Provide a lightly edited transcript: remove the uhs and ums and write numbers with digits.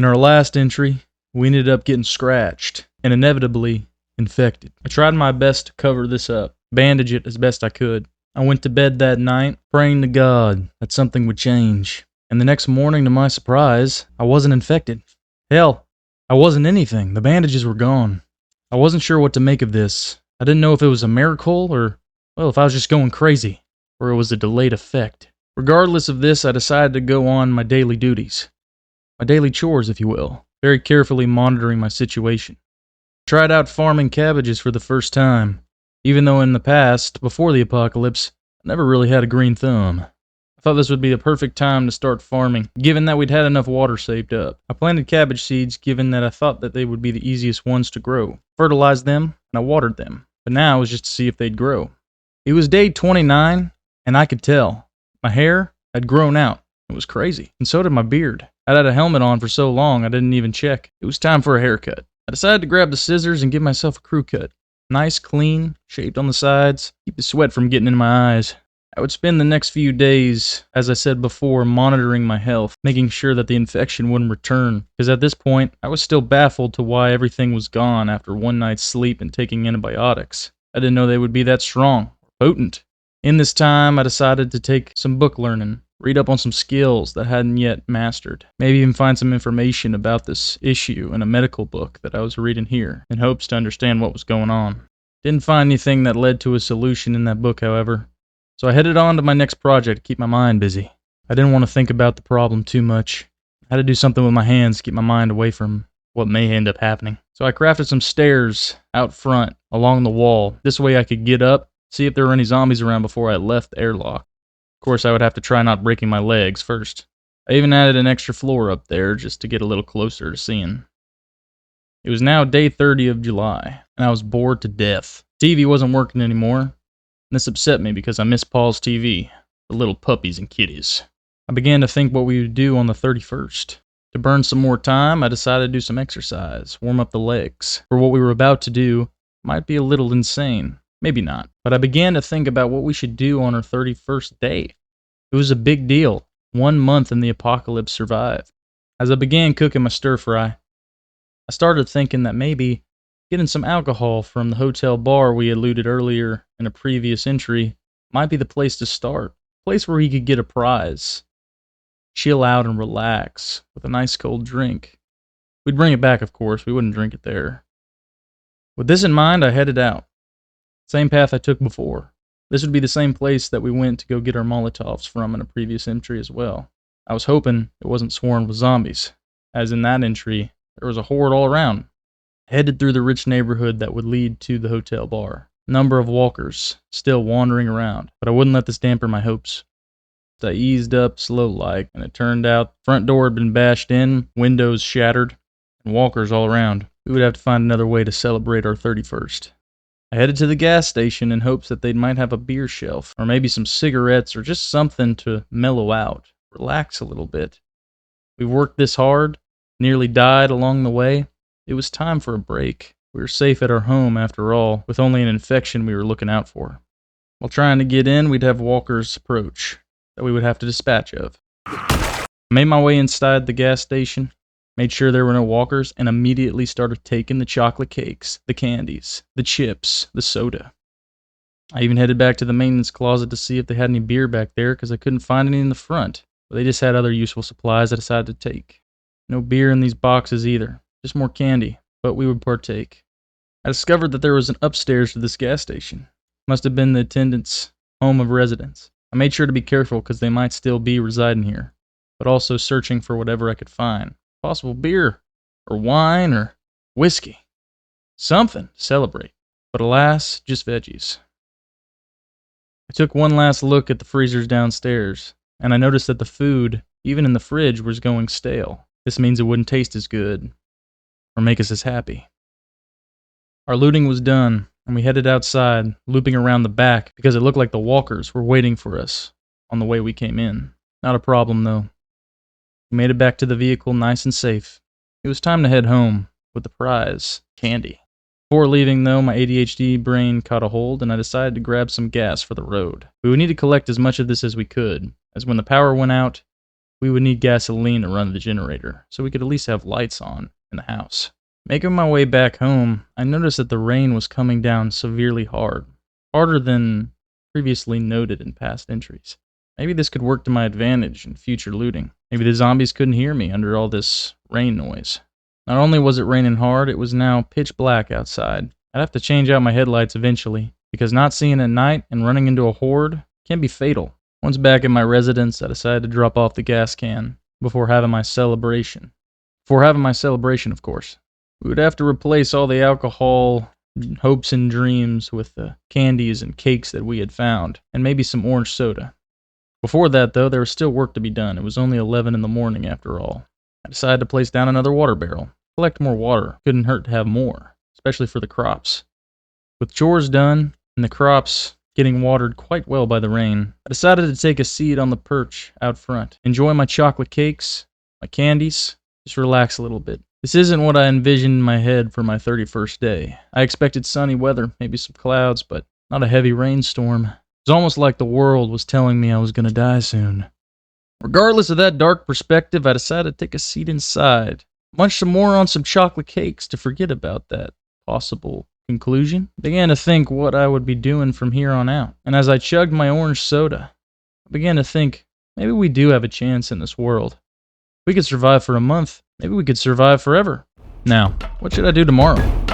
In our last entry, we ended up getting scratched and inevitably infected. I tried my best to cover this up, bandage it as best I could. I went to bed that night praying to God that something would change. And the next morning, to my surprise, I wasn't infected. Hell, I wasn't anything. The bandages were gone. I wasn't sure what to make of this. I didn't know if it was a miracle or, well, if I was just going crazy, or it was a delayed effect. Regardless of this, I decided to go on my daily duties. My daily chores, if you will, very carefully monitoring my situation. I tried out farming cabbages for the first time, even though in the past, before the apocalypse, I never really had a green thumb. I thought this would be the perfect time to start farming, given that we'd had enough water saved up. I planted cabbage seeds given that I thought that they would be the easiest ones to grow. Fertilized them, and I watered them, but now it was just to see if they'd grow. It was day 29, and I could tell. My hair had grown out. It was crazy, and so did my beard. I'd had a helmet on for so long I didn't even check. It was time for a haircut. I decided to grab the scissors and give myself a crew cut. Nice, clean, shaped on the sides, keep the sweat from getting in my eyes. I would spend the next few days, as I said before, monitoring my health, making sure that the infection wouldn't return, because at this point, I was still baffled to why everything was gone after one night's sleep and taking antibiotics. I didn't know they would be that strong, or potent. In this time, I decided to take some book learning, read up on some skills that I hadn't yet mastered, maybe even find some information about this issue in a medical book that I was reading here, in hopes to understand what was going on. Didn't find anything that led to a solution in that book, however. So I headed on to my next project to keep my mind busy. I didn't want to think about the problem too much. I had to do something with my hands to keep my mind away from what may end up happening. So I crafted some stairs out front along the wall. This way I could get up, see if there were any zombies around before I left the airlock. Of course, I would have to try not breaking my legs first. I even added an extra floor up there just to get a little closer to seeing. It was now day 30 of July, and I was bored to death. TV wasn't working anymore. This upset me because I missed Paul's TV, the little puppies and kitties. I began to think what we would do on the 31st. To burn some more time, I decided to do some exercise, warm up the legs. For what we were about to do might be a little insane, maybe not. But I began to think about what we should do on our 31st day. It was a big deal. 1 month and the apocalypse survived. As I began cooking my stir fry, I started thinking that maybe getting some alcohol from the hotel bar we had looted earlier in a previous entry might be the place to start. A place where he could get a prize. Chill out and relax with a nice cold drink. We'd bring it back, of course. We wouldn't drink it there. With this in mind, I headed out. Same path I took before. This would be the same place that we went to go get our Molotovs from in a previous entry as well. I was hoping it wasn't swarmed with zombies, as in that entry, there was a horde all around. Headed through the rich neighborhood that would lead to the hotel bar. Number of walkers still wandering around, but I wouldn't let this dampen my hopes. I eased up slow-like, and it turned out the front door had been bashed in, windows shattered, and walkers all around. We would have to find another way to celebrate our 31st. I headed to the gas station in hopes that they might have a beer shelf, or maybe some cigarettes, or just something to mellow out, relax a little bit. We've worked this hard, nearly died along the way. It was time for a break. We were safe at our home after all, with only an infection we were looking out for. While trying to get in, we'd have walkers approach that we would have to dispatch of. I made my way inside the gas station, made sure there were no walkers, and immediately started taking the chocolate cakes, the candies, the chips, the soda. I even headed back to the maintenance closet to see if they had any beer back there, because I couldn't find any in the front. But they just had other useful supplies I decided to take. No beer in these boxes either. Just more candy, but we would partake. I discovered that there was an upstairs to this gas station. Must have been the attendant's home of residence. I made sure to be careful because they might still be residing here, but also searching for whatever I could find. Possible beer, or wine, or whiskey. Something to celebrate. But alas, just veggies. I took one last look at the freezers downstairs, and I noticed that the food, even in the fridge, was going stale. This means it wouldn't taste as good, or make us as happy. Our looting was done, and we headed outside, looping around the back, because it looked like the walkers were waiting for us on the way we came in. Not a problem, though. We made it back to the vehicle nice and safe. It was time to head home, with the prize, candy. Before leaving, though, my ADHD brain caught a hold, and I decided to grab some gas for the road. We would need to collect as much of this as we could, as when the power went out, we would need gasoline to run the generator, so we could at least have lights on in the house. Making my way back home, I noticed that the rain was coming down severely hard. Harder than previously noted in past entries. Maybe this could work to my advantage in future looting. Maybe the zombies couldn't hear me under all this rain noise. Not only was it raining hard, it was now pitch black outside. I'd have to change out my headlights eventually, because not seeing at night and running into a horde can be fatal. Once back in my residence, I decided to drop off the gas can before having my celebration. Of course. We would have to replace all the alcohol, hopes and dreams with the candies and cakes that we had found, and maybe some orange soda. Before that, though, there was still work to be done. It was only 11 in the morning after all. I decided to place down another water barrel. Collect more water. Couldn't hurt to have more, especially for the crops. With chores done, and the crops getting watered quite well by the rain, I decided to take a seat on the perch out front, enjoy my chocolate cakes, my candies, just relax a little bit. This isn't what I envisioned in my head for my 31st day. I expected sunny weather, maybe some clouds, but not a heavy rainstorm. It was almost like the world was telling me I was going to die soon. Regardless of that dark perspective, I decided to take a seat inside, munch some more on some chocolate cakes to forget about that possible conclusion. I began to think what I would be doing from here on out. And as I chugged my orange soda, I began to think, maybe we do have a chance in this world. If we could survive for a month, maybe we could survive forever. Now, what should I do tomorrow?